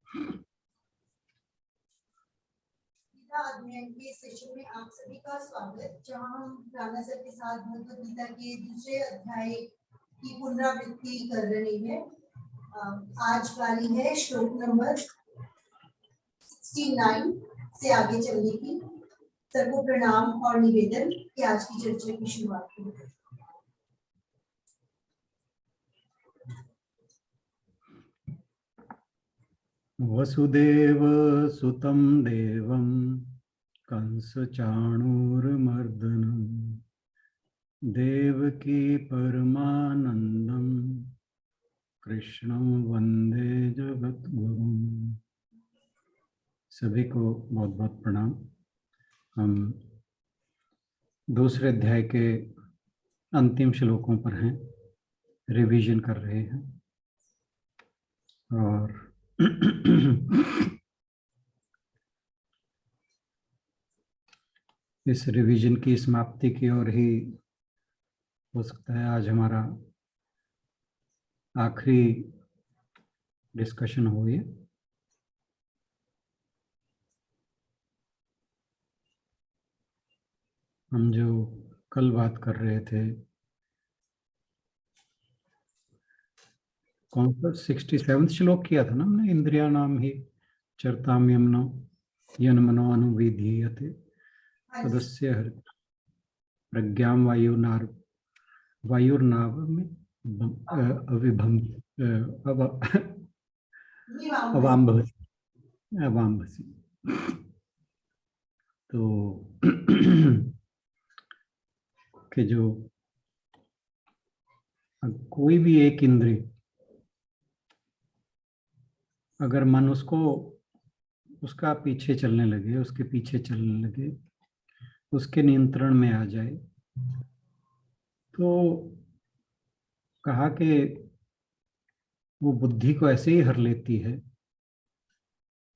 अध्ययन के सेशन में आप सभी का स्वागत, जहां हम राणा सर के साथ भगवद गीता के दूसरे अध्याय की पुनरावृत्ति कर रहे हैं। आज वाली है श्लोक नंबर 69 से आगे चलने की। सर को प्रणाम और निवेदन कि आज की चर्चा की शुरुआत करें। वसुदेव सुतं देवं कंस चाणूरमर्दनं देवकी परमानंदं कृष्णं वंदे जगद्गुरुं। सभी को बहुत बहुत प्रणाम। हम दूसरे अध्याय के अंतिम श्लोकों पर हैं, रिवीजन कर रहे हैं और इस रिवीजन की समाप्ति की ओर ही हो सकता है आज हमारा आखिरी डिस्कशन हो। ये हम जो कल बात कर रहे थे, कौन सा 67 श्लोक किया था ना हमने, इंद्रिया नाम ही चरताम यमनो यन्मनो अनुविधीयते तदस्य प्रज्ञाम वायुर्नाव में अवाम्भसी। तो कि जो कोई भी एक इंद्रिय, अगर मन उसका पीछे चलने लगे, उसके पीछे चलने लगे, उसके नियंत्रण में आ जाए, तो कहा कि वो बुद्धि को ऐसे ही हर लेती है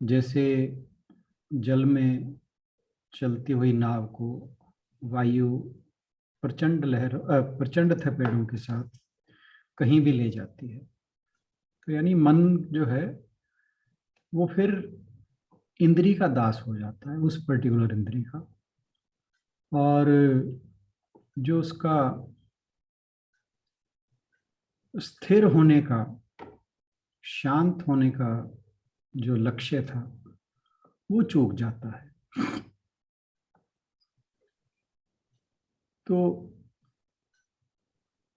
जैसे जल में चलती हुई नाव को वायु प्रचंड थपेड़ों के साथ कहीं भी ले जाती है। तो यानी मन जो है वो फिर इंद्री का दास हो जाता है, उस पर्टिकुलर इंद्री का, और जो उसका स्थिर होने का, शांत होने का जो लक्ष्य था वो चूक जाता है। तो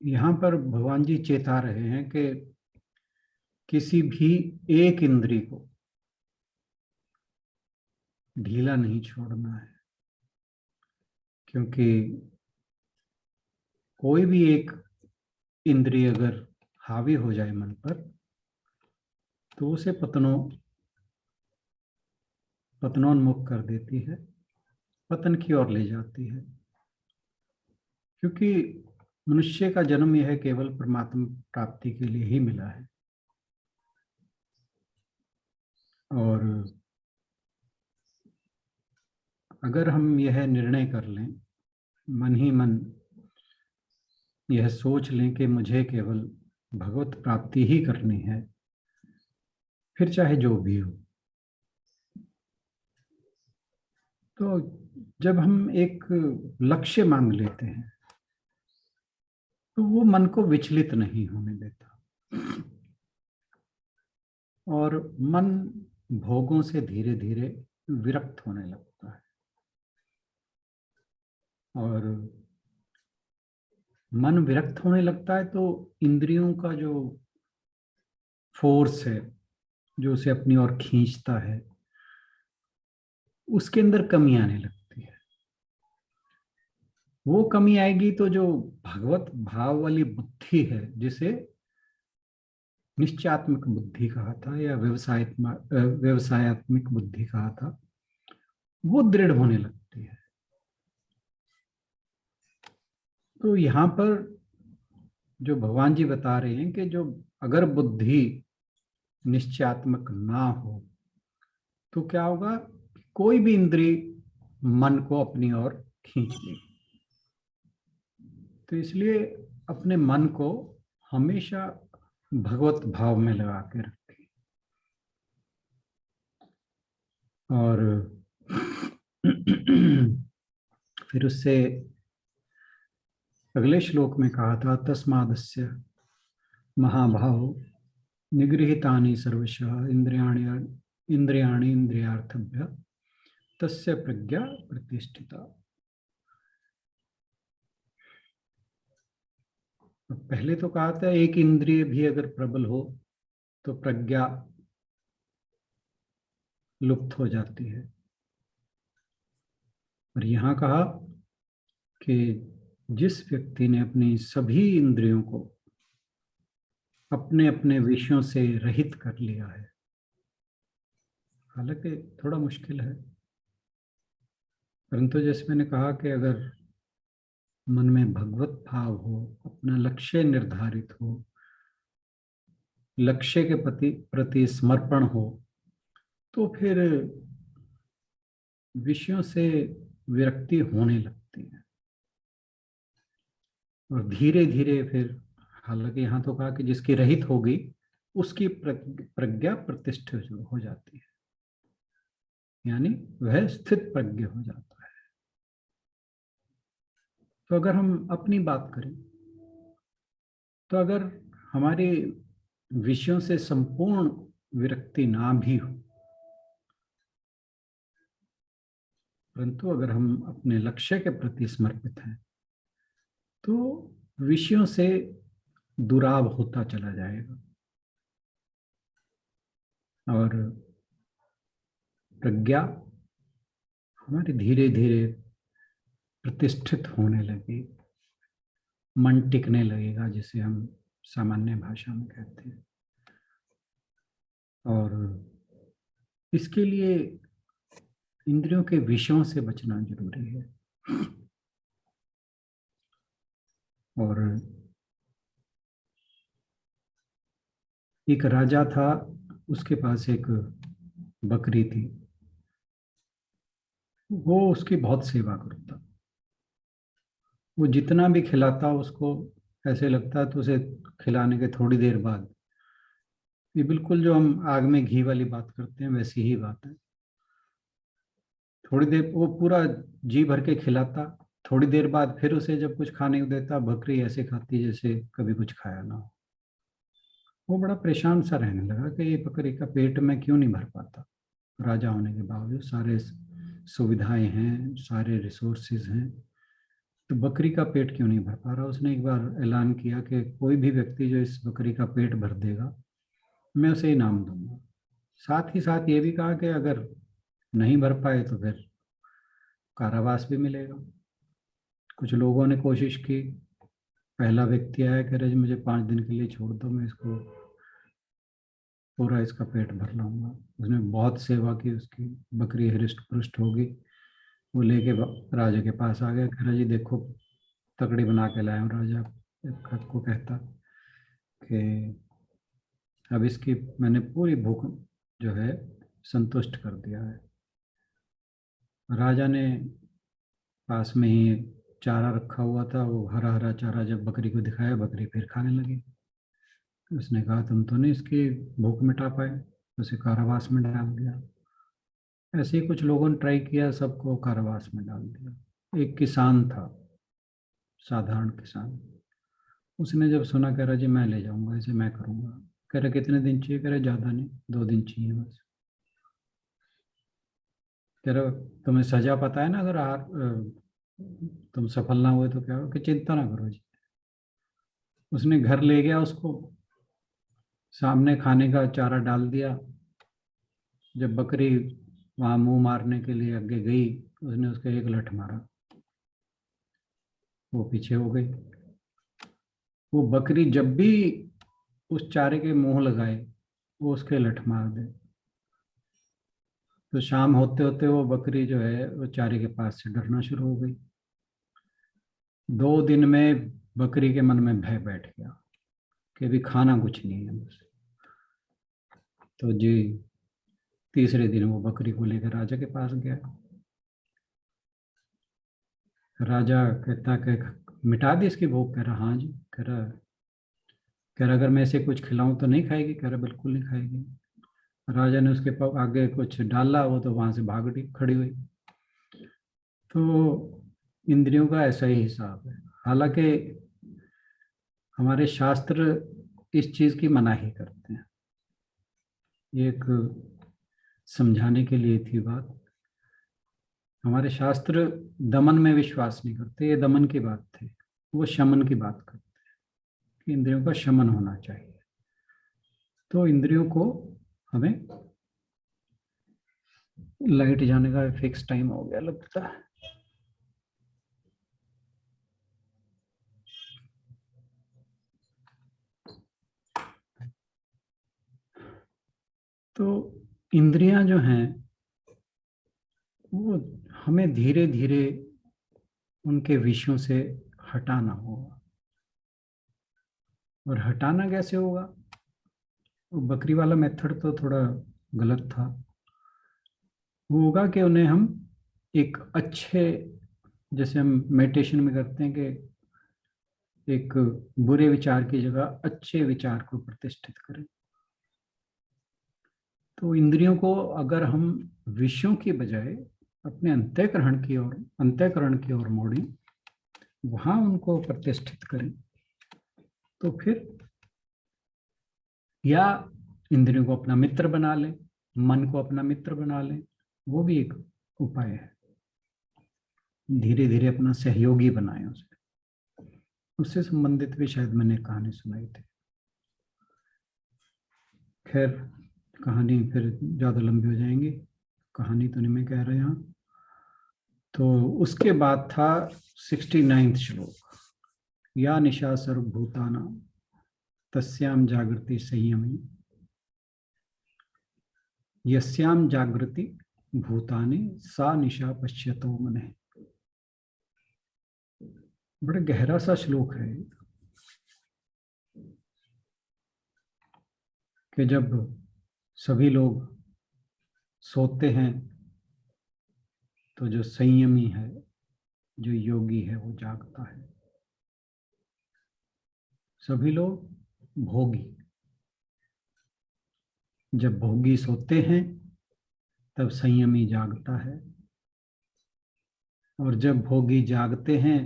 यहाँ पर भगवान जी चेता रहे हैं कि किसी भी एक इंद्री को ढीला नहीं छोड़ना है, क्योंकि कोई भी एक इंद्रिय अगर हावी हो जाए मन पर तो उसे पतनोन्मुख कर देती है, पतन की ओर ले जाती है। क्योंकि मनुष्य का जन्म यह केवल परमात्मा प्राप्ति के लिए ही मिला है, और अगर हम यह निर्णय कर लें, मन ही मन यह सोच लें कि मुझे केवल भगवत प्राप्ति ही करनी है, फिर चाहे जो भी हो, तो जब हम एक लक्ष्य मान लेते हैं तो वो मन को विचलित नहीं होने देता, और मन भोगों से धीरे धीरे विरक्त होने लगता है। और मन विरक्त होने लगता है तो इंद्रियों का जो फोर्स है, जो उसे अपनी ओर खींचता है, उसके अंदर कमी आने लगती है। वो कमी आएगी तो जो भगवत भाव वाली बुद्धि है, जिसे निश्चयात्मक बुद्धि कहा था या व्यवसायत्मक बुद्धि कहा था, वो दृढ़ होने लगती है। तो यहाँ पर जो भगवान जी बता रहे हैं कि जो अगर बुद्धि निश्चयात्मक ना हो तो क्या होगा, कोई भी इंद्रिय मन को अपनी ओर खींच लेगी। तो इसलिए अपने मन को हमेशा भगवत भाव में लगा के रखें। और फिर उससे अगले श्लोक में कहा था तस्मादस्य महाभाव निगृहीतानि सर्वशः इंद्रियाणि इंद्रियाणि इंद्रियार्थभ्य तस्य प्रज्ञा प्रतिष्ठिता। पहले तो कहा था एक इंद्रिय भी अगर प्रबल हो तो प्रज्ञा लुप्त हो जाती है, और यहाँ कहा कि जिस व्यक्ति ने अपनी सभी इंद्रियों को अपने अपने विषयों से रहित कर लिया है, हालांकि थोड़ा मुश्किल है, परंतु जैसे मैंने कहा कि अगर मन में भगवत भाव हो, अपना लक्ष्य निर्धारित हो, लक्ष्य के प्रति समर्पण हो, तो फिर विषयों से विरक्ति होने लगती है, और धीरे धीरे फिर, हालांकि यहाँ तो कहा कि जिसकी रहित होगी उसकी प्रज्ञा प्रतिष्ठित हो जाती है, यानी वह स्थित प्रज्ञ हो जाता है। तो अगर हम अपनी बात करें तो अगर हमारे विषयों से संपूर्ण विरक्ति ना भी हो, परंतु अगर हम अपने लक्ष्य के प्रति समर्पित हैं तो विषयों से दुराव होता चला जाएगा और प्रज्ञा हमारी धीरे धीरे प्रतिष्ठित होने लगी, मन टिकने लगेगा, जिसे हम सामान्य भाषा में कहते हैं। और इसके लिए इंद्रियों के विषयों से बचना जरूरी है। और एक राजा था, उसके पास एक बकरी थी, वो उसकी बहुत सेवा करता, वो जितना भी खिलाता उसको ऐसे लगता तो उसे खिलाने के थोड़ी देर बाद, ये बिल्कुल जो हम आग में घी वाली बात करते हैं वैसी ही बात है, थोड़ी देर वो पूरा जी भर के खिलाता, थोड़ी देर बाद फिर उसे जब कुछ खाने को देता, बकरी ऐसे खाती जैसे कभी कुछ खाया ना हो। वो बड़ा परेशान सा रहने लगा कि ये बकरी का पेट में क्यों नहीं भर पाता, राजा होने के बावजूद सारे सुविधाएं हैं, सारे रिसोर्सेज हैं, तो बकरी का पेट क्यों नहीं भर पा रहा। उसने एक बार ऐलान किया कि कोई भी व्यक्ति जो इस बकरी का पेट भर देगा मैं उसे इनाम दूंगा। साथ ही साथ ये भी कहा कि अगर नहीं भर पाए तो फिर कारावास भी मिलेगा। कुछ लोगों ने कोशिश की, पहला व्यक्ति आया कह रहे जी मुझे 5 दिन के लिए छोड़ दो, मैं इसको पूरा इसका पेट भर लाऊंगा। उसने बहुत सेवा की, उसकी बकरी हृष्ट पुष्ट होगी। वो लेके राजा के पास आ गया, कह रहा जी देखो तकड़ी बना के लाया हूँ। राजा को कहता कि अब इसकी मैंने पूरी भूख जो है संतुष्ट कर दिया है। राजा ने पास में ही चारा रखा हुआ था, वो हरा हरा चारा जब बकरी को दिखाया, बकरी फिर खाने लगी। उसने कहा तुम तो नहीं इसकी भूख मिटा पाए, उसे कारावास में डाल दिया। ऐसे ही कुछ लोगों ने ट्राई किया, सबको कारावास में डाल दिया। एक किसान था, साधारण किसान, उसने जब सुना कह रहा जी मैं ले जाऊंगा इसे, मैं करूंगा। कह रहा कितने दिन चाहिए, कह रहे ज़्यादा नहीं, 2 दिन चाहिए बस। कह रहा तुम्हें सजा पता है ना, अगर तुम सफल ना हुए तो क्या हो, कि चिंता ना करो जी। उसने घर ले गया, उसको सामने खाने का चारा डाल दिया। जब बकरी वहां मुंह मारने के लिए आगे गई, उसने उसका एक लठ मारा, वो पीछे हो गई। वो बकरी जब भी उस चारे के मुंह लगाए वो उसके लठ मार दे। तो शाम होते होते वो बकरी जो है वो चारे के पास से डरना शुरू हो गई। 2 दिन में बकरी के मन में भय बैठ गया कि अभी खाना कुछ नहीं है बस। तो जी तीसरे दिन वो बकरी को लेकर राजा के पास गया। राजा कहता कि मिटा दी इसकी भूख, कह रहा हाँ जी। कह रहा अगर मैं इसे कुछ खिलाऊं तो नहीं खाएगी, कह रहा बिल्कुल नहीं खाएगी। राजा ने उसके आगे कुछ डाला, वो तो वहां से खड़ी हुई। तो इंद्रियों का ऐसा ही हिसाब है। हालांकि हमारे शास्त्र इस चीज की मनाही करते हैं। ये एक समझाने के लिए थी बात। हमारे शास्त्र दमन में विश्वास नहीं करते, ये दमन की बात थी। वो शमन की बात करते हैं कि इंद्रियों का शमन होना चाहिए। तो इंद्रियों को हमें, लाइट जाने का फिक्स टाइम हो गया लगता है। तो इंद्रियां जो हैं वो हमें धीरे धीरे उनके विषयों से हटाना होगा। और हटाना कैसे होगा? वो बकरी वाला मेथड तो थोड़ा गलत था। वो होगा कि उन्हें हम एक अच्छे, जैसे हम मेडिटेशन में करते हैं कि एक बुरे विचार की जगह अच्छे विचार को प्रतिष्ठित करें। तो इंद्रियों को अगर हम विषयों की बजाय अपने अंतःकरण की ओर मोड़ें, वहां उनको प्रतिष्ठित करें, तो फिर या इंद्रियों को अपना मित्र बना लें, मन को अपना मित्र बना लें, वो भी एक उपाय है। धीरे धीरे अपना सहयोगी बनाएं उसे। उससे संबंधित भी शायद मैंने कहानी सुनाई थी। खैर, कहानी फिर ज्यादा लंबी हो जाएंगी, कहानी तो नहीं मैं कह रहा यहाँ। तो उसके बाद था 69वां श्लोक, या निशा सर्वभूतानां तस्याम जागृति संयमी यस्याम जागृति भूतानि सा निशा पश्यतो मने। बड़ा गहरा सा श्लोक है कि जब सभी लोग सोते हैं तो जो संयमी है, जो योगी है, वो जागता है। सभी लोग भोगी, जब भोगी सोते हैं तब संयमी जागता है, और जब भोगी जागते हैं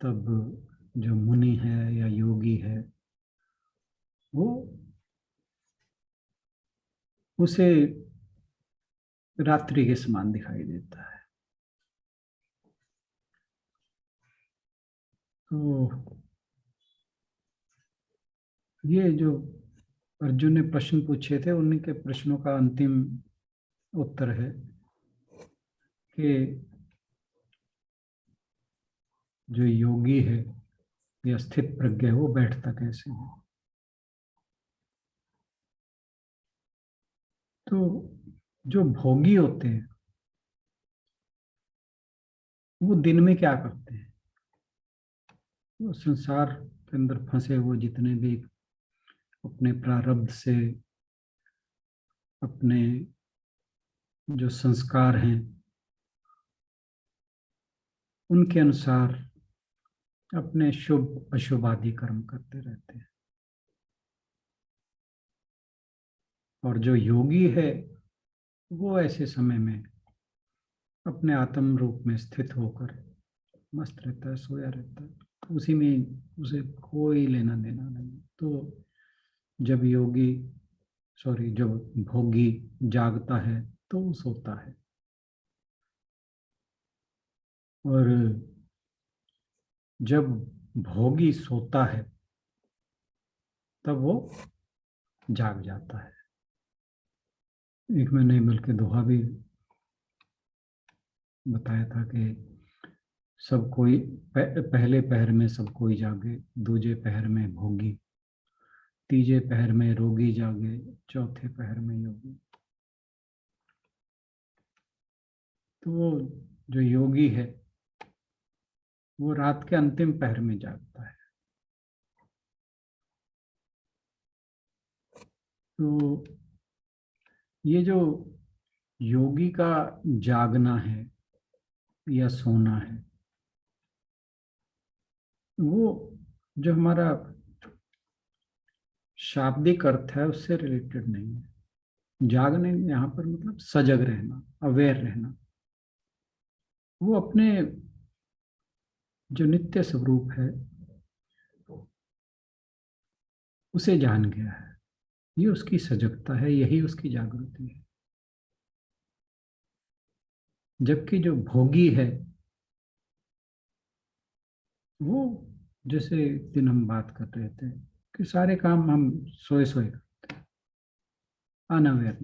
तब जो मुनि है या योगी है वो उसे रात्रि के समान दिखाई देता है। तो ये जो अर्जुन ने प्रश्न पूछे थे, उनके प्रश्नों का अंतिम उत्तर है कि जो योगी है या स्थित प्रज्ञ है वो बैठता कैसे है। तो जो भोगी होते हैं वो दिन में क्या करते हैं? वो संसार के अंदर फंसे हुए जितने भी अपने प्रारब्ध से, अपने जो संस्कार हैं उनके अनुसार अपने शुभ अशुभ आदि कर्म करते रहते हैं। और जो योगी है वो ऐसे समय में अपने आत्म रूप में स्थित होकर मस्त रहता है, सोया रहता है, उसी में उसे कोई लेना देना नहीं। तो जब जब भोगी जागता है तो वो सोता है, और जब भोगी सोता है तब वो जाग जाता है। एक में नहीं बल्कि दोहा भी बताया था कि सब कोई पहले पहर में सब कोई जागे, दूजे पहर में भोगी, तीजे पहर में रोगी जागे, चौथे पहर में योगी। तो वो जो योगी है वो रात के अंतिम पहर में जागता है। तो ये जो योगी का जागना है या सोना है, वो जो हमारा शाब्दिक अर्थ है उससे रिलेटेड नहीं है। जागने यहाँ पर मतलब सजग रहना, अवेयर रहना। वो अपने जो नित्य स्वरूप है उसे जान गया है। ये उसकी सजगता है, यही उसकी जागृति है। जबकि जो भोगी है वो, जैसे एक दिन हम बात कर रहे थे कि सारे काम हम सोए सोए करते हैं, unaware.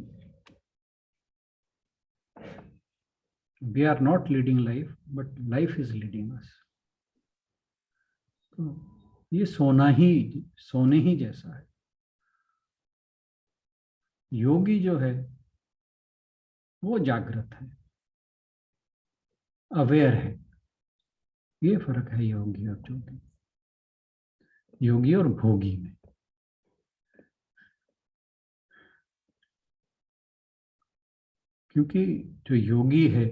We are not leading life, but life is leading us. तो ये सोने ही जैसा है। योगी जो है वो जागृत है, अवेयर है। ये फर्क है योगी और जोगी, योगी और भोगी में। क्योंकि जो योगी है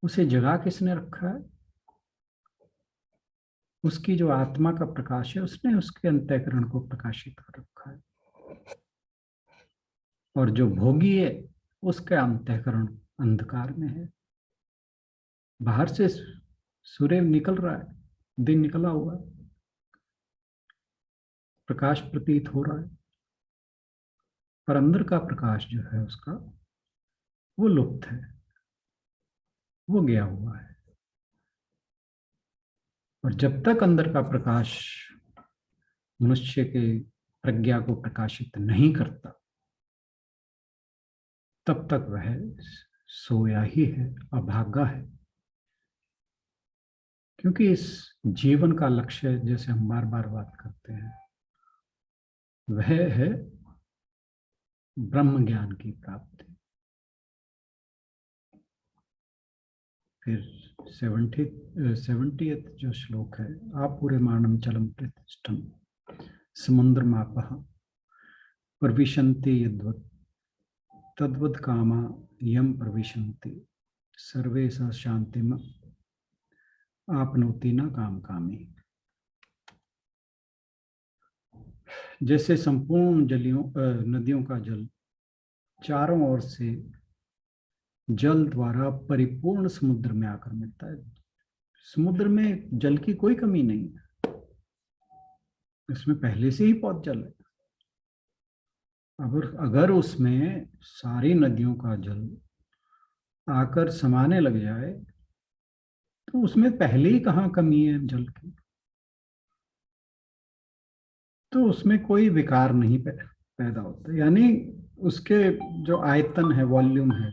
उसे जगा किसने रखा है? उसकी जो आत्मा का प्रकाश है उसने उसके अंतःकरण को प्रकाशित कर रखा है। और जो भोगी है उसका अंतःकरण अंधकार में है। बाहर से सूर्य निकल रहा है, दिन निकला हुआ है, प्रकाश प्रतीत हो रहा है, पर अंदर का प्रकाश जो है उसका वो लुप्त है, वो गया हुआ है। और जब तक अंदर का प्रकाश मनुष्य के प्रज्ञा को प्रकाशित नहीं करता तब तक वह सोया ही है, अभागा है। क्योंकि इस जीवन का लक्ष्य, जैसे हम बार बार बात करते हैं, वह है ब्रह्म ज्ञान की प्राप्ति। फिर 70th जो श्लोक है, आप पूरे मानम चलम प्रतिष्ठम समुद्र मापः प्रविशन्ति यद्वत् तद्वत् कामा यम प्रविशन्ति सर्वे स शांतिम आपनोति न काम कामी। जैसे संपूर्ण नदियों का जल चारों ओर से जल द्वारा परिपूर्ण समुद्र में आकर मिलता है। समुद्र में जल की कोई कमी नहीं है, इसमें पहले से ही बहुत जल है। अगर उसमें सारी नदियों का जल आकर समाने लग जाए तो उसमें पहले ही कहाँ कमी है जल की। तो उसमें कोई विकार नहीं पैदा होता, यानी उसके जो आयतन है, वॉल्यूम है,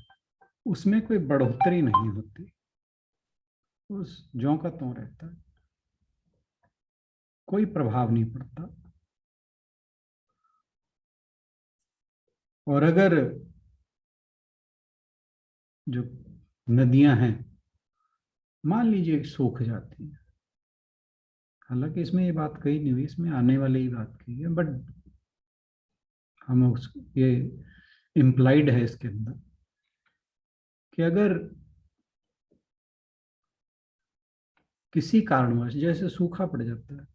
उसमें कोई बढ़ोतरी नहीं होती, उस ज्यों का त्यों रहता है, कोई प्रभाव नहीं पड़ता। और अगर जो नदियां हैं मान लीजिए सूख जाती हैं, हालांकि इसमें ये बात कही नहीं हुई, इसमें आने वाली ही बात कही है, बट हम ये इम्प्लाइड है इसके अंदर कि अगर किसी कारणवश जैसे सूखा पड़ जाता है,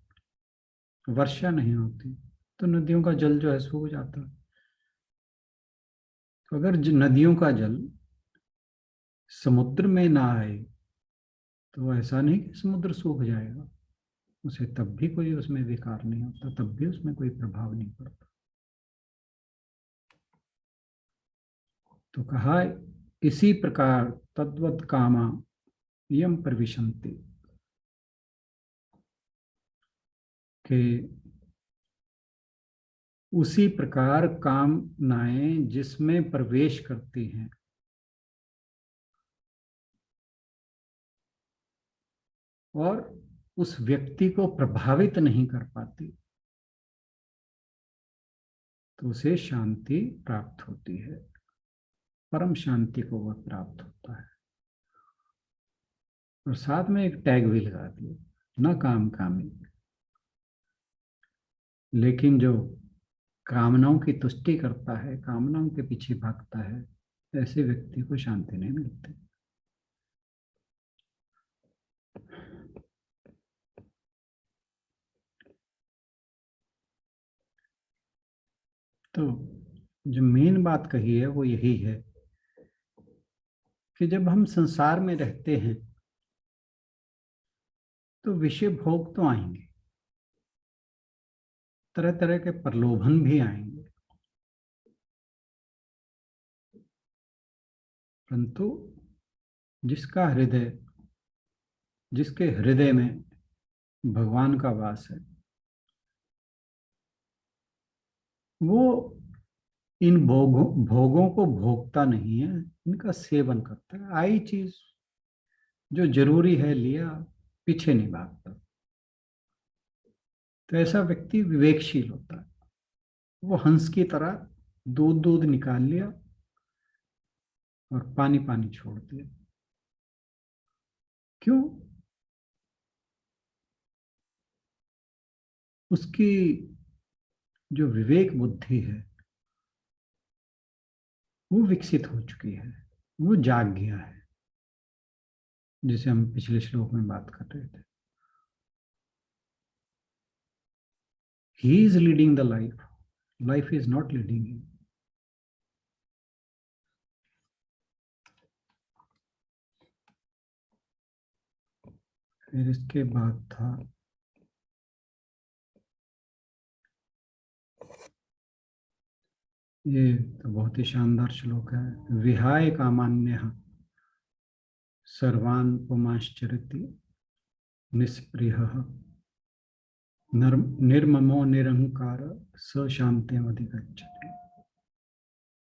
वर्षा नहीं होती, तो नदियों का जल जो है सूख जाता है। तो अगर नदियों का जल समुद्र में ना आए तो ऐसा नहीं कि समुद्र सूख जाएगा, उसे तब भी कोई उसमें विकार नहीं होता, तब भी उसमें कोई प्रभाव नहीं पड़ता। तो कहा इसी प्रकार तद्वत कामा यम प्रविशन्ति, कि उसी प्रकार कामनाएं जिसमें प्रवेश करती हैं और उस व्यक्ति को प्रभावित नहीं कर पाती, तो उसे शांति प्राप्त होती है, परम शांति को वह प्राप्त होता है। और साथ में एक टैग भी लगा दिए, न काम कामी। लेकिन जो कामनाओं की तुष्टि करता है, कामनाओं के पीछे भागता है, ऐसे व्यक्ति को शांति नहीं मिलती। तो जो मेन बात कही है वो यही है कि जब हम संसार में रहते हैं तो विषय भोग तो आएंगे, तरह तरह के प्रलोभन भी आएंगे, परंतु जिसके हृदय में भगवान का वास है, वो इन भोगों को भोगता नहीं है, इनका सेवन करता है। आई चीज जो जरूरी है लिया, पीछे नहीं भागता। तो ऐसा व्यक्ति विवेकशील होता है। वो हंस की तरह दूध दूध निकाल लिया और पानी पानी छोड़ दिया। क्यों? उसकी जो विवेक बुद्धि है वो विकसित हो चुकी है, वो जाग गया है, जिसे हम पिछले श्लोक में बात कर रहे थे। He is leading the life. Life is not leading him. फिर इसके बाद था ये तो बहुत ही शानदार श्लोक है। विहाय कामान्य सर्वान् पुमाश्चरति निस्पृह निर्ममो निरहंकार स शांतिमधिगच्छति।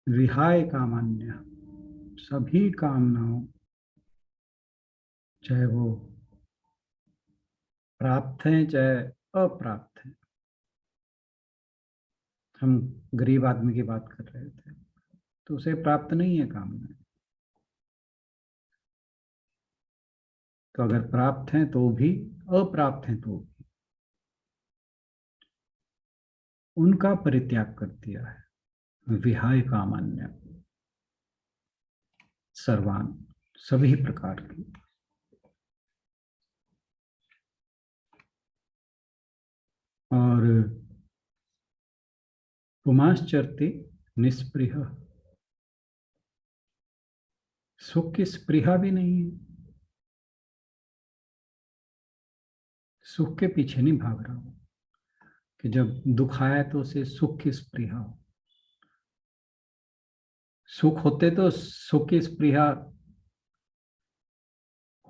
विहाय कामान्य, सभी कामनाओं, चाहे वो प्राप्त हैं चाहे अप्राप्त हैं। हम गरीब आदमी की बात कर रहे थे, तो उसे प्राप्त नहीं है कामना। तो अगर प्राप्त हैं तो भी, अप्राप्त हैं तो भी, उनका परित्याग कर दिया है। विहाय कामान्य सर्वान, सभी प्रकार की। और पुमाश्चरति निस्पृह, सुख की स्पृहा भी नहीं है, सुख के पीछे नहीं भाग रहा हो कि जब दुख आया तो उसे सुख की स्पृहा हो। सुख होते तो सुख की स्पृहा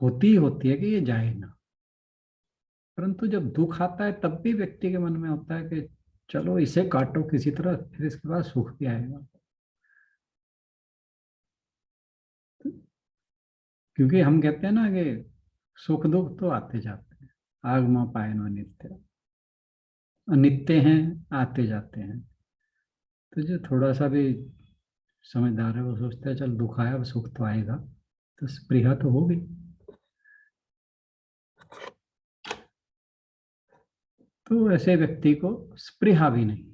होती है कि ये जाए ना, परंतु जब दुख आता है तब भी व्यक्ति के मन में होता है कि चलो इसे काटो किसी तरह, फिर इसके बाद सुख भी आएगा। क्योंकि हम कहते हैं ना कि सुख दुख तो आते जाते हैं, आगमा पायनो नित्य, अनित्य हैं, आते जाते हैं। तो जो थोड़ा सा भी समझदार है वो सोचता है चल दुख आया, अब सुख तो आएगा, तो स्पृहा तो होगी। तो ऐसे व्यक्ति को स्पृहा भी नहीं,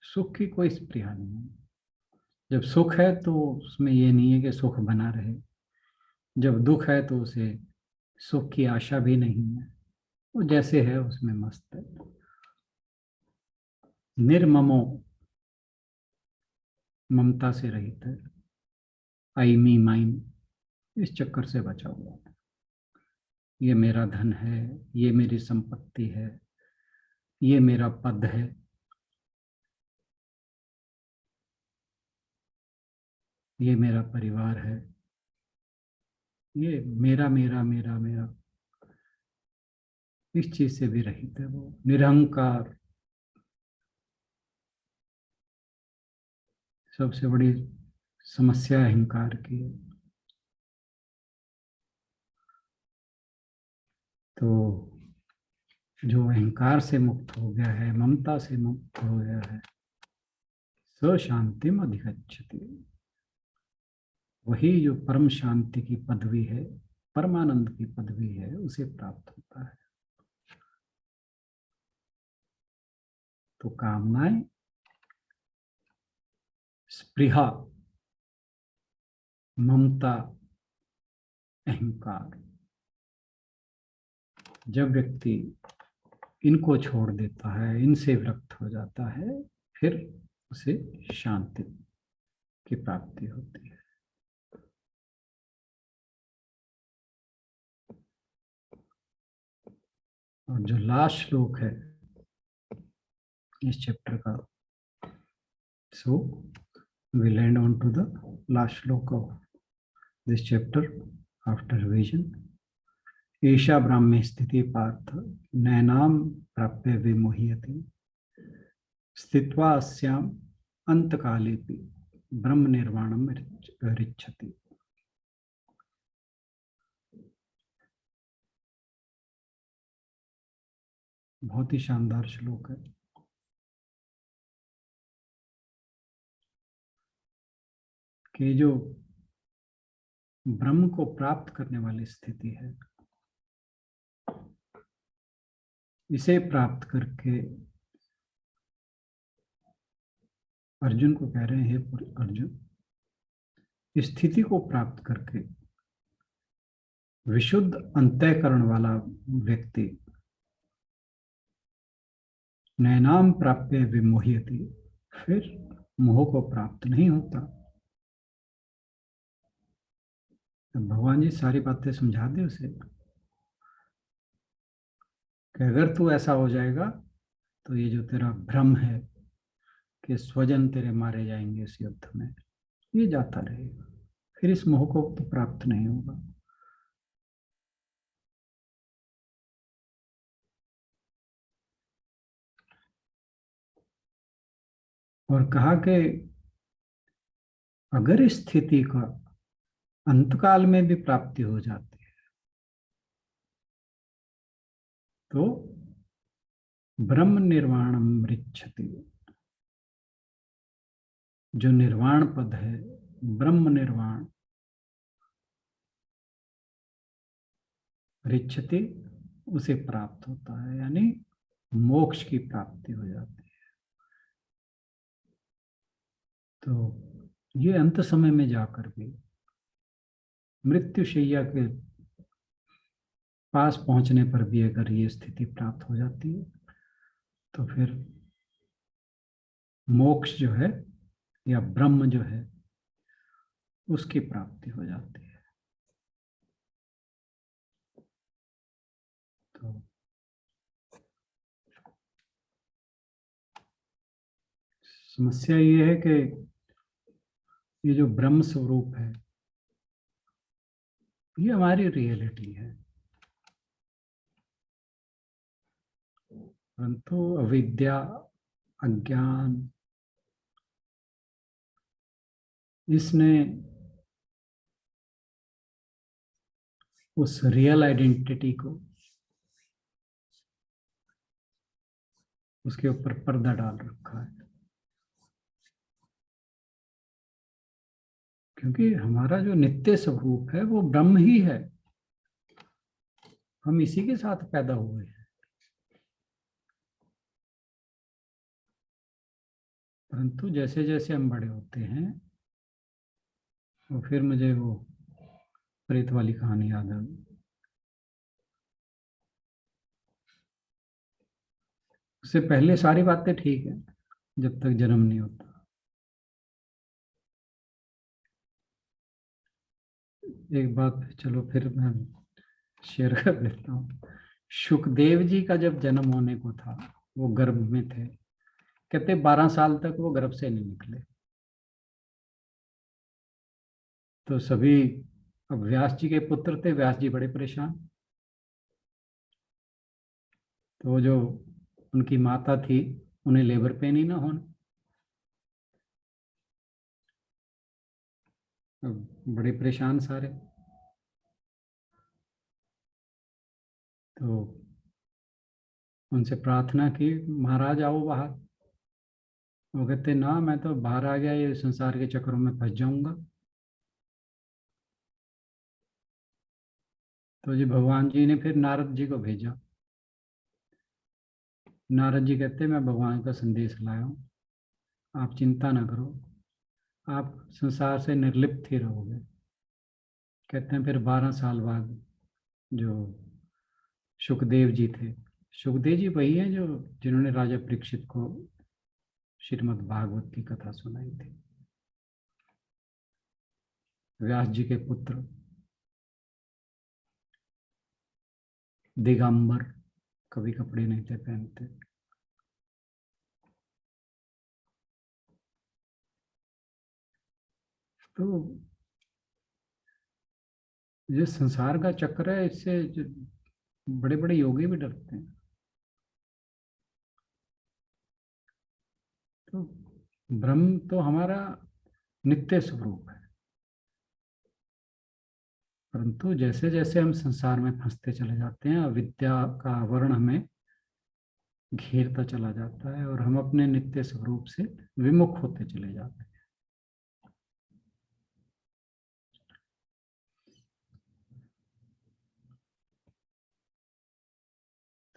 सुख की कोई स्पृहा नहीं है। जब सुख है तो उसमें ये नहीं है कि सुख बना रहे, जब दुख है तो उसे सुख की आशा भी नहीं है, वो जैसे है उसमें मस्त है। निर्ममो, ममता से रहित है, आई मी माइन, इस चक्कर से बचा हुआ है। ये मेरा धन है, ये मेरी संपत्ति है, ये मेरा पद है, ये मेरा परिवार है, ये मेरा मेरा मेरा मेरा, इस चीज से भी रहित है वो। निरहंकार, सबसे बड़ी समस्या अहंकार की है। तो जो अहंकार से मुक्त हो गया है, ममता से मुक्त हो गया है, स शांतिम अधिगच्छति, वही जो परम शांति की पदवी है, परमानंद की पदवी है, उसे प्राप्त होता है। तो कामनाएं, स्पृहा, ममता, अहंकार, जब व्यक्ति इनको छोड़ देता है, इनसे विरक्त हो जाता है, फिर उसे शांति की प्राप्ति होती है। और जो लास्ट श्लोक है इस चैप्टर का, सो we'll end on to the last श्लोक of this chapter after revision. एषा ब्राह्मे स्थिति पार्थ नैनाम प्राप्य विमोह्यते स्थित्वा अस्याम अंतकालेपि ब्रह्म निर्वाणम रिच्छति। बहुत ही शानदार श्लोक है। कि जो ब्रह्म को प्राप्त करने वाली स्थिति है, इसे प्राप्त करके अर्जुन को कह रहे हैं, अर्जुन, इस स्थिति को प्राप्त करके विशुद्ध अंतःकरण वाला व्यक्ति नैनाम प्राप्य विमोह्यति, फिर मोह को प्राप्त नहीं होता। तो भगवान जी सारी बातें समझा दे उसे कि अगर तू ऐसा हो जाएगा तो ये जो तेरा भ्रम है कि स्वजन तेरे मारे जाएंगे इस युद्ध में, ये जाता रहेगा, फिर इस मोह को तो प्राप्त नहीं होगा। और कहा कि अगर इस स्थिति का अंतकाल में भी प्राप्ति हो जाती है तो ब्रह्म निर्वाणम रिच्छति, जो निर्वाण पद है, ब्रह्म निर्वाण, रिच्छति, उसे प्राप्त होता है, यानी मोक्ष की प्राप्ति हो जाती है। तो ये अंत समय में जाकर भी मृत्युशैया के पास पहुंचने पर भी अगर ये स्थिति प्राप्त हो जाती है तो फिर मोक्ष जो है या ब्रह्म जो है उसकी प्राप्ति हो जाती है। तो समस्या ये है कि ये जो ब्रह्म स्वरूप है ये हमारी रियलिटी है, परंतु अविद्या, अज्ञान, इसने उस रियल आइडेंटिटी को, उसके ऊपर पर्दा डाल रखा है। क्योंकि हमारा जो नित्य स्वरूप है वो ब्रह्म ही है, हम इसी के साथ पैदा हुए हैं। परंतु जैसे जैसे हम बड़े होते हैं तो फिर मुझे वो प्रेत वाली कहानी याद आ गई। उससे पहले सारी बातें ठीक है जब तक जन्म नहीं होता। एक बात चलो फिर मैं शेयर कर देता हूँ। सुखदेव जी का जब जन्म होने को था, वो गर्भ में थे, कहते 12 साल तक वो गर्भ से नहीं निकले। तो सभी, अब व्यास जी के पुत्र थे, व्यास जी बड़े परेशान। तो जो उनकी माता थी उन्हें लेबर पेन ही ना होना, बड़े परेशान सारे। तो उनसे प्रार्थना की, महाराज आओ बाहर। वो कहते ना, मैं तो बाहर आ गया, ये संसार के चक्रों में फंस जाऊंगा। तो जी भगवान जी ने फिर नारद जी को भेजा। नारद जी कहते मैं भगवान का संदेश लाया हूँ, आप चिंता ना करो, आप संसार से निर्लिप्त ही रहोगे। कहते हैं फिर 12 साल बाद जो सुखदेव जी थे, सुखदेव जी वही हैं जो जिन्होंने राजा परीक्षित को श्रीमद् भागवत की कथा सुनाई थी। व्यास जी के पुत्र दिगंबर, कभी कपड़े नहीं थे पहनते। तो ये संसार का चक्र है, इससे बड़े बड़े योगी भी डरते हैं। तो ब्रह्म तो हमारा नित्य स्वरूप है, परंतु जैसे जैसे हम संसार में फंसते चले जाते हैं, अविद्या का आवरण हमें घेरता चला जाता है और हम अपने नित्य स्वरूप से विमुख होते चले जाते हैं।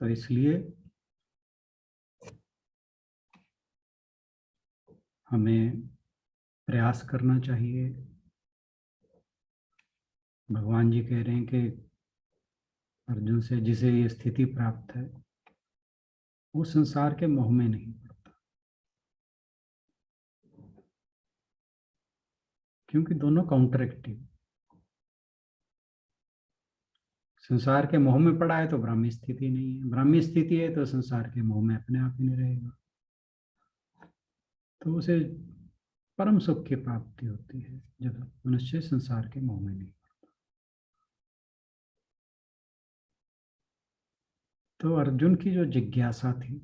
तो इसलिए हमें प्रयास करना चाहिए। भगवान जी कह रहे हैं कि अर्जुन से जिसे ये स्थिति प्राप्त है वो संसार के मोह में नहीं पड़ता, क्योंकि दोनों काउंटरएक्टिव। संसार के मोह में पड़ा है तो ब्राह्मी स्थिति नहीं है, ब्राह्मी स्थिति है तो संसार के मोह में अपने आप ही नहीं रहेगा, तो उसे परम सुख की प्राप्ति होती है जब मनुष्य संसार के मोह में नहीं। तो अर्जुन की जो जिज्ञासा थी,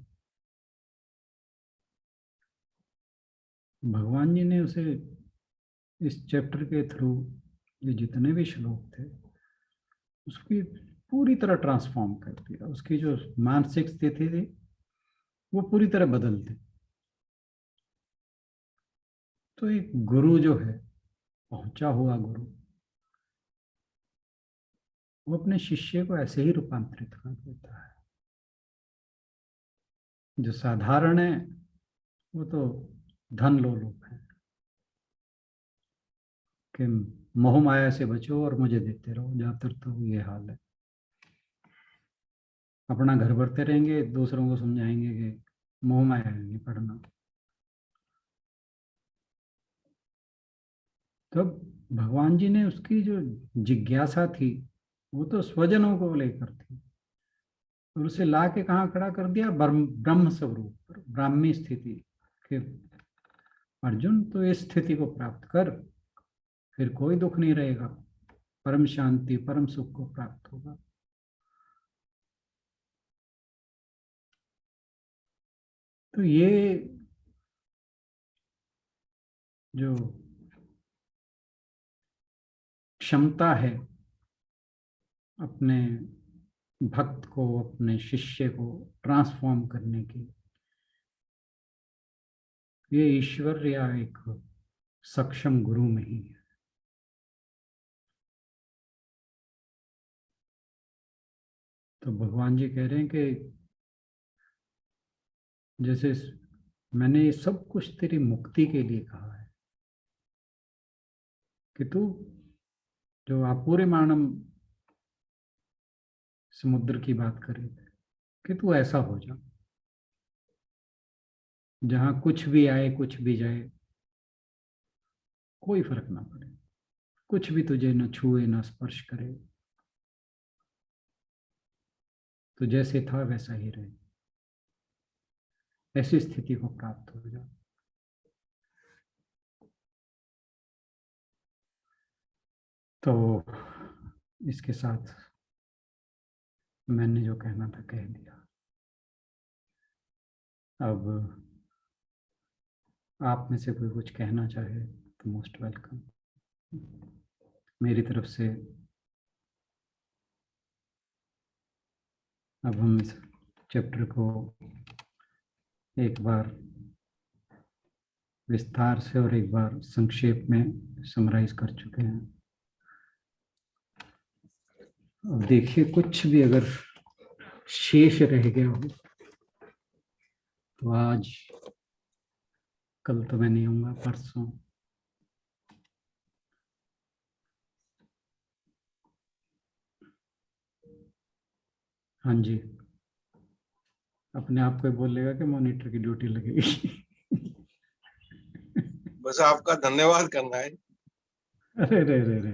भगवान जी ने उसे इस चैप्टर के थ्रू ये जितने भी श्लोक थे उसकी पूरी तरह ट्रांसफॉर्म कर दिया। उसकी जो मानसिक स्थिति थी वो पूरी तरह बदल दी। तो एक गुरु जो है, पहुंचा हुआ गुरु, वो अपने शिष्य को ऐसे ही रूपांतरित कर देता है। जो साधारण है वो तो धन लोलुप है कि मोह माया से बचो और मुझे देते रहो, ज्यादातर तो ये हाल है। अपना घर भरते रहेंगे, दूसरों को समझाएंगे कि मोह माया नहीं पढ़ना। तो भगवान जी ने उसकी जो जिज्ञासा थी वो तो स्वजनों को लेकर थी, और उसे ला के कहाँ खड़ा कर दिया, ब्रह्म स्वरूप पर, ब्राह्मी स्थिति के। अर्जुन तो इस स्थिति को प्राप्त कर, फिर कोई दुख नहीं रहेगा, परम शांति परम सुख को प्राप्त होगा। तो ये जो क्षमता है अपने भक्त को, अपने शिष्य को ट्रांसफॉर्म करने की, ये ईश्वर या एक सक्षम गुरु में ही है। तो भगवान जी कह रहे हैं कि जैसे मैंने ये सब कुछ तेरी मुक्ति के लिए कहा है कि तू जो आपूर्यमाणम समुद्र की बात करे कि तू ऐसा हो जा जहां कुछ भी आए कुछ भी जाए कोई फर्क ना पड़े, कुछ भी तुझे न छुए न स्पर्श करे, तो जैसे था वैसा ही रहे, ऐसी स्थिति को प्राप्त हो जा। तो इसके साथ मैंने जो कहना था कह दिया। अब आप में से कोई कुछ कहना चाहे तो मोस्ट वेलकम। मेरी तरफ से अब हम इस चैप्टर को एक बार विस्तार से और एक बार संक्षेप में समराइज कर चुके हैं। अब देखिए कुछ भी अगर शेष रह गया हो तो आज, कल तो मैं नहीं आऊंगा, परसों हाँ जी, अपने आप को बोलेगा कि मॉनिटर की ड्यूटी लगेगी। बस आपका धन्यवाद करना है। अरे रे रे रे।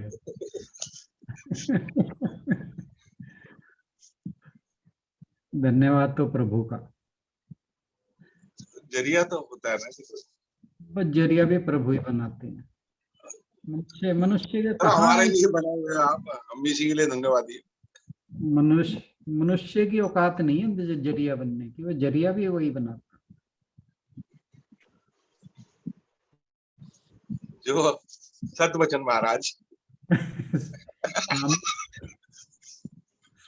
धन्यवाद तो प्रभु का, जरिया तो होता है ना कि बस जरिया भी प्रभु ही बनाते हैं। मनुष्य मनुष्य के तो कहाँ, हमारे लिए बना हुए हैं आप, हम भी इसी के लिए धन्यवादी हैं। मनुष्य मनुष्य की औकात नहीं है जरिया बनने की, वो जरिया भी वही बनाता जो सतवचन महाराज। है। स्वामी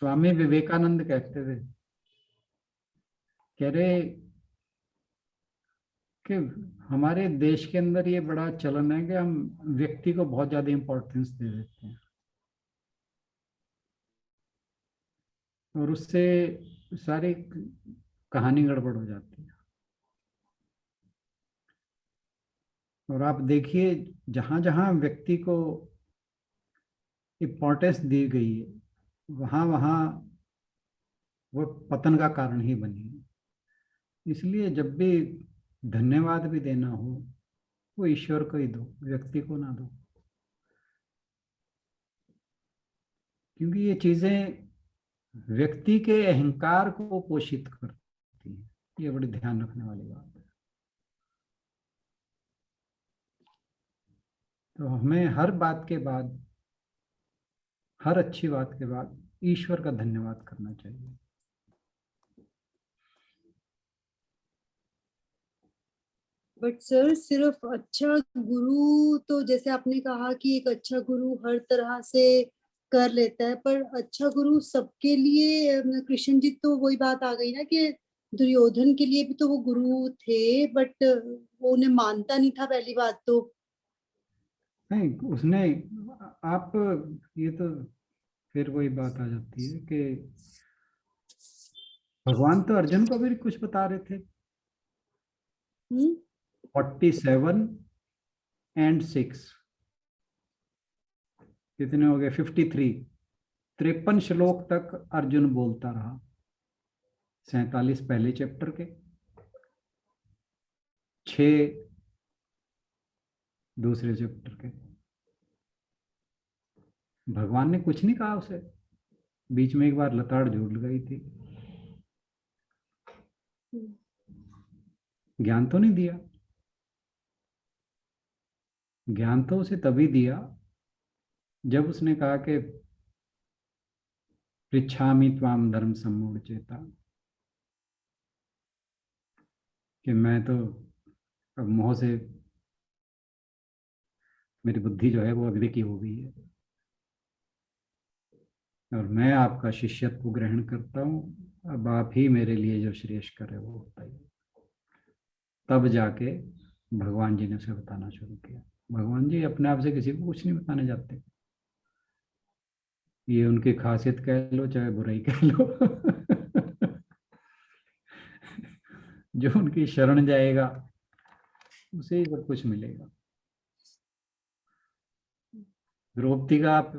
स्वामी विवेकानंद कहते थे, कह रहे कि हमारे देश के अंदर ये बड़ा चलन है कि हम व्यक्ति को बहुत ज्यादा इंपॉर्टेंस दे देते हैं, और उससे सारी कहानी गड़बड़ हो जाती है। और आप देखिए, जहां जहां व्यक्ति को इंपॉर्टेंस दी गई है, वहां वहां वो पतन का कारण ही बनी है। इसलिए जब भी धन्यवाद भी देना हो, वो ईश्वर को ही दो, व्यक्ति को ना दो, क्योंकि ये चीजें व्यक्ति के अहंकार को पोषित करती हैं। ये बड़ी ध्यान रखने वाली बात है। तो हमें हर बात के बाद, हर अच्छी बात के बाद ईश्वर का धन्यवाद करना चाहिए। बट सर, सिर्फ अच्छा गुरु तो जैसे आपने कहा कि एक अच्छा गुरु हर तरह से कर लेता है, पर अच्छा गुरु सबके लिए कृष्ण जी, तो वही बात आ गई ना कि दुर्योधन के लिए भी तो वो गुरु थे, बट वो उन्हें मानता नहीं था पहली बात तो। नहीं उसने, आप, ये तो फिर वही बात आ जाती है कि भगवान तो अर्जुन को भी कुछ बता रहे थे। 47 and 6 कितने हो गए, 53, 53 श्लोक तक अर्जुन बोलता रहा। 47 पहले चैप्टर के, 6 दूसरे चैप्टर के। भगवान ने कुछ नहीं कहा उसे, बीच में एक बार लताड़ झूठ गई थी, ज्ञान तो नहीं दिया। ज्ञान तो उसे तभी दिया जब उसने कहा कि पृच्छामि त्वाम धर्म सम्मूढ़ चेता, कि मैं तो अब मोह से मेरी बुद्धि जो है वो अविवेकी हो गई है, और मैं आपका शिष्यत्व ग्रहण करता हूँ, अब आप ही मेरे लिए जो श्रेष्ठ करे वो बताइए। तब जाके भगवान जी ने उसे बताना शुरू किया। भगवान जी अपने आप से किसी को कुछ नहीं बताने जाते, ये उनकी खासियत कह लो चाहे बुराई कह लो। जो उनकी शरण जाएगा उसे ही सब कुछ मिलेगा। द्रौपदी का आप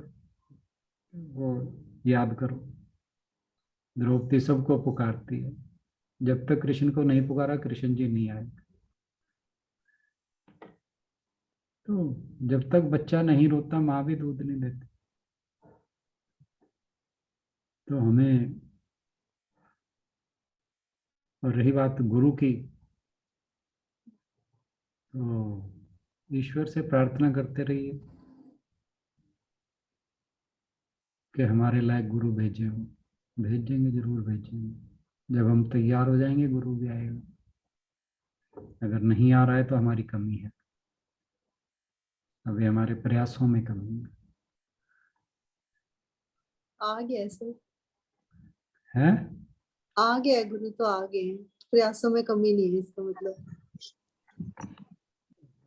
वो याद करो, द्रौपदी सबको पुकारती है, जब तक कृष्ण को नहीं पुकारा कृष्ण जी नहीं आए। तो जब तक बच्चा नहीं रोता माँ भी दूध नहीं देती। तो हमें, और रही बात गुरु की, तो ईश्वर से प्रार्थना करते रहिए कि हमारे लायक गुरु भेजे हो। भेजेंगे, जरूर भेजेंगे। जब हम तैयार हो जाएंगे गुरु भी आएगा। अगर नहीं आ रहा है तो हमारी कमी है, अभी हमारे प्रयासों में कमी आ गया सर, है। आ गया गुरु तो आ गए हैं, प्रयासों में कमी नहीं है इसका मतलब।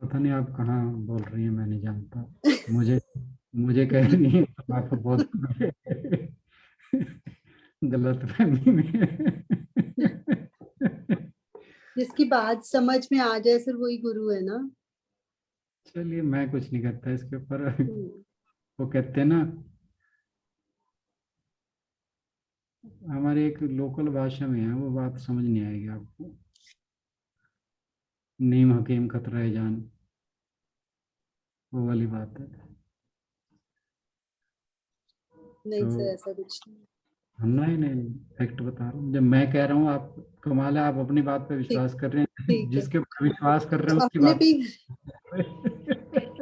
पता नहीं आप कहाँ बोल रही हैं, मैं नहीं जानता। मुझे मुझे कह रही है आप बहुत गलत फहमी में है। जिसकी बात समझ में आ जाए सर, वही गुरु है ना। चलिए मैं कुछ नहीं करता इसके ऊपर। हम्म, वो कहते हैं ना, हमारे एक लोकल भाषा में है, वो बात समझ नहीं आएगी आपको। नीम हकीम खतरा जान, वो वाली बात है। नहीं तो सर, ऐसा कुछ नहीं। नहीं नहीं, फैक्ट बता रहा हूँ। जब मैं कह रहा हूँ, आप कमाल है, आप अपनी बात पे ठीक, विश्वास कर रहे हैं। ठीक है। जिसके ऊपर विश्वास कर रहे तो हैं उसकी अपने बात भी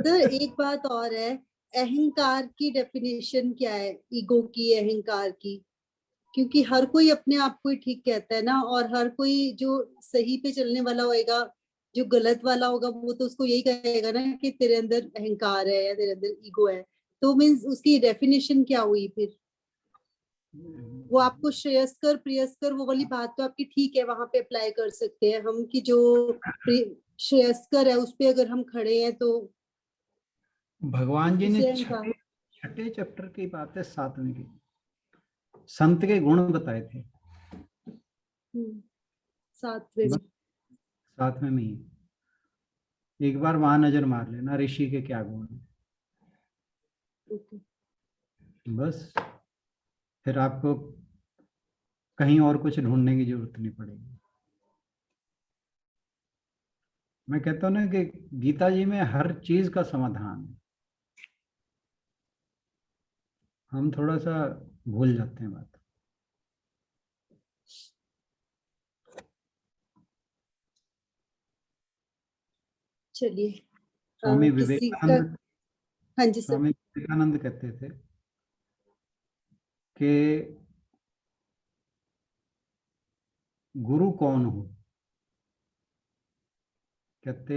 सर एक बात और है, अहंकार की डेफिनेशन क्या है, ईगो की, अहंकार की? क्योंकि हर कोई अपने आप को ही ठीक कहता है ना, और हर कोई जो सही पे चलने वाला होएगा, जो गलत वाला होगा वो तो उसको यही कहेगा ना कि तेरे अंदर अहंकार है या तेरे अंदर ईगो है। तो मीन्स उसकी डेफिनेशन क्या हुई फिर? वो आपको श्रेयस्कर प्रियस्कर वो वाली बात तो आपकी ठीक है, वहां पे अप्लाई कर सकते हैं हम कि जो श्रेयस्कर है उस पे अगर हम खड़े हैं तो भगवान जी ने उसे अहंकार। छठे छठे चैप्टर की बात है, 7वें की, संत के गुण बताए थे। सातवें में। बस 7वें में ही एक बार वहां नजर मार लेना, ऋषि के क्या गुण हैं। ओके। बस फिर आपको कहीं और कुछ ढूंढने की जरूरत नहीं पड़ेगी। मैं कहता हूँ ना कि गीता जी में हर चीज का समाधान है। हम थोड़ा सा भूल जाते हैं बात। चलिए, स्वामी किसी का। विवेकानंद हाँ जी सर। स्वामी विवेकानंद कहते थे कि गुरु कौन हो। कहते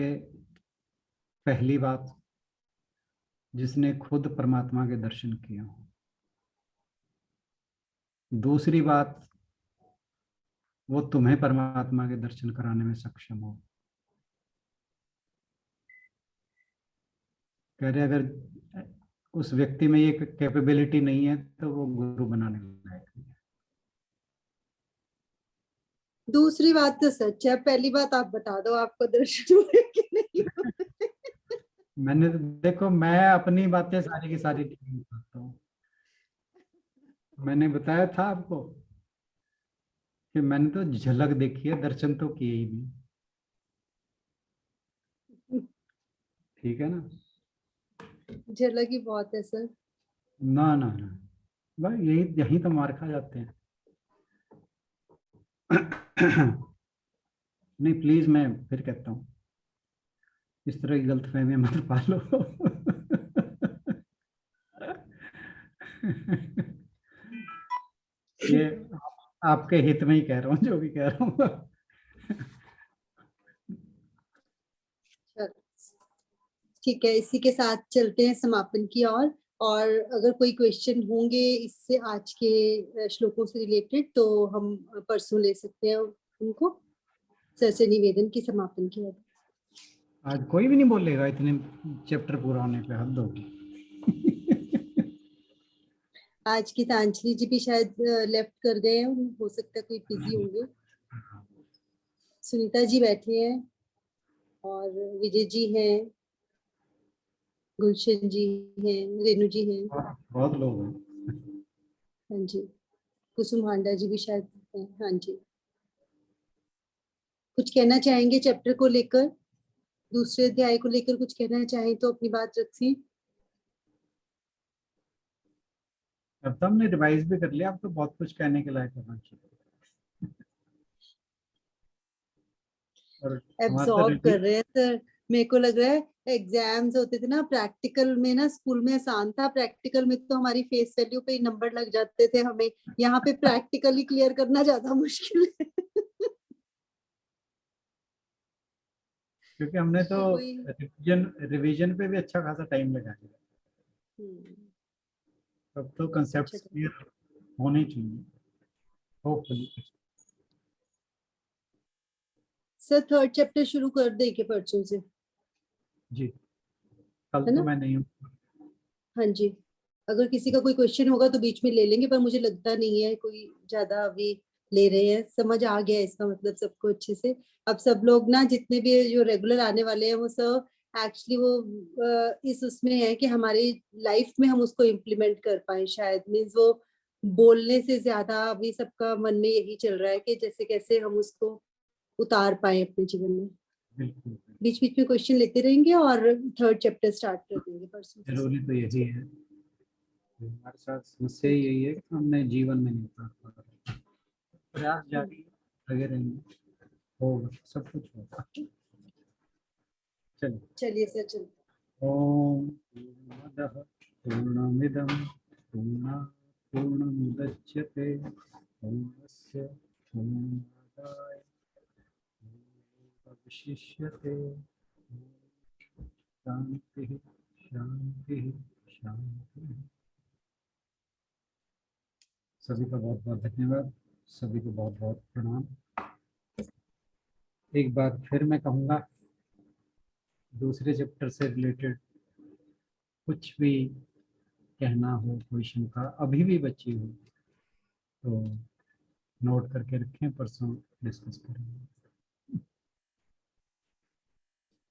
पहली बात, जिसने खुद परमात्मा के दर्शन किए हो। दूसरी बात, वो तुम्हें परमात्मा के दर्शन कराने में सक्षम हो। कह रहे अगर उस व्यक्ति में ये कैपेबिलिटी नहीं है तो वो गुरु बनाने लायक नहीं है। दूसरी बात तो सच है, पहली बात आप बता दो आपको दर्शन हुए कि नहीं हुए? मैंने तो देखो, मैं अपनी बातें सारी की सारी ठीक नहीं करता हूँ। मैंने बताया था आपको कि मैंने तो झलक देखी है, दर्शन तो किए ही नहीं। ठीक है ना। झलक ही बहुत है सर। ना ना ना, भाई यही यही तो मार खा जाते हैं। नहीं प्लीज, मैं फिर कहता हूँ, इस तरह की गलतफहमी मत पालो। ये आपके हित में ही कह रहा हूँ, जो भी कह रहा हूँ। चलो, ठीक है, इसी के साथ चलते हैं समापन की ओर। और अगर कोई क्वेश्चन होंगे इससे आज के श्लोकों से रिलेटेड तो हम परसों ले सकते हैं उनको। सर से निवेदन की समापन की ओर। आज कोई भी नहीं बोलेगा इतने चैप्टर पूरा होने पे, हद होगी। आज की तांजलि जी भी शायद लेफ्ट कर गए हैं, हो सकता है कोई बिजी होंगे। सुनीता जी बैठे हैं और विजय जी हैं, गुलशन जी हैं, रेणु जी हैं। बहुत लोग हैं। हाँ जी, कुसुम हांडा जी भी शायद हैं। हाँ जी, कुछ कहना चाहेंगे चैप्टर को लेकर, दूसरे अध्याय को लेकर कुछ कहना चाहें तो अपनी बात रखिए। अब तो हमने रिवाइज भी कर लिया, अब तो बहुत कुछ कहने के लायक होना चाहिए। और हमारा तो एब्सॉर्ब कर रहे हैं सर। मेरे को लग रहा है एग्जाम्स होते थे ना प्रैक्टिकल में, ना स्कूल में आसान था, प्रैक्टिकल में तो हमारी फेस वैल्यू पे ही नंबर लग जाते थे हमें। यहाँ पे प्रैक्टिकली क्लियर करना ज्यादा मुश्किल है। क्योंकि हमने तो तो कोई रिवीजन रिवीजन पे भी अच्छा खासा टाइम लगा दिया। हम्म, अब तो अच्छा कंसेप्ट था। क्लियर होने चाहिए, होपफुली। सर थर्ड चैप्टर शुरू कर दे के परसों से, जी, कल है तो ना? मैं नहीं हूँ। हाँ जी, अगर किसी का कोई क्वेश्चन होगा तो बीच में ले लेंगे, पर मुझे लगता नहीं है कोई ज्यादा अभी ले रहे हैं। समझ आ गया है इसका मतलब सबको अच्छे से। अब सब लोग ना, जितने भी जो रेगुलर आने वाले हैं वो सब एक्चुअली वो इस उसमें है कि हमारी लाइफ में हम उसको इम्प्लीमेंट कर पाए शायद। मीन्स वो बोलने से ज्यादा अभी सबका मन में यही चल रहा है कि जैसे कैसे हम उसको उतार पाए अपने जीवन में। बिल्कुल, बीच बीच में क्वेश्चन लेते रहेंगे और थर्ड चैप्टर स्टार्ट कर देंगे परसों से। जरूरी तो यही है। हमारे साथ समस्या यही है कि हमने जीवन में नहीं उतार पा रहे। प्रयास जारी है, लगे रहेंगे, होगा, सब कुछ होगा। चलिए। चलिए सर, चलिए। ओम पूर्णमदः पूर्णमिदं पूर्णात् पूर्णमुदच्यते पूर्णस्य पूर्णमादाय पूर्णमेवावशिष्यते। शांति शांति शांति। सभी का बहुत बहुत धन्यवाद, सभी को बहुत बहुत प्रणाम। एक बार फिर मैं कहूँगा, दूसरे चैप्टर से रिलेटेड कुछ भी कहना हो, कोई शंका अभी भी बची हो तो नोट करके रखें, परसों डिस्कस करेंगे।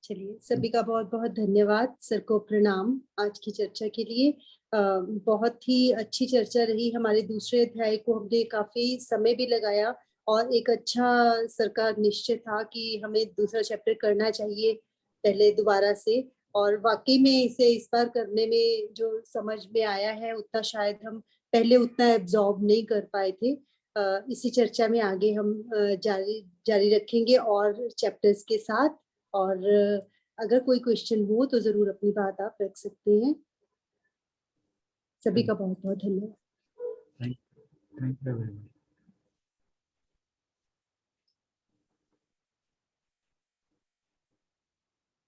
चलिए, सभी का बहुत बहुत धन्यवाद, सर को प्रणाम आज की चर्चा के लिए। बहुत ही अच्छी चर्चा रही। हमारे दूसरे अध्याय को हमने काफी समय भी लगाया और एक अच्छा सर का निश्चय था कि हमें दूसरा चैप्टर करना चाहिए पहले दोबारा से, और वाकई में इसे इस बार करने में जो समझ में आया है उतना शायद हम पहले उतना एब्जॉर्ब नहीं कर पाए थे। इसी चर्चा में आगे हम जारी रखेंगे और चैप्टर्स के साथ। और अगर कोई क्वेश्चन हो तो जरूर अपनी बात आप रख सकते हैं। सभी का बहुत बहुत धन्यवाद। Thank you.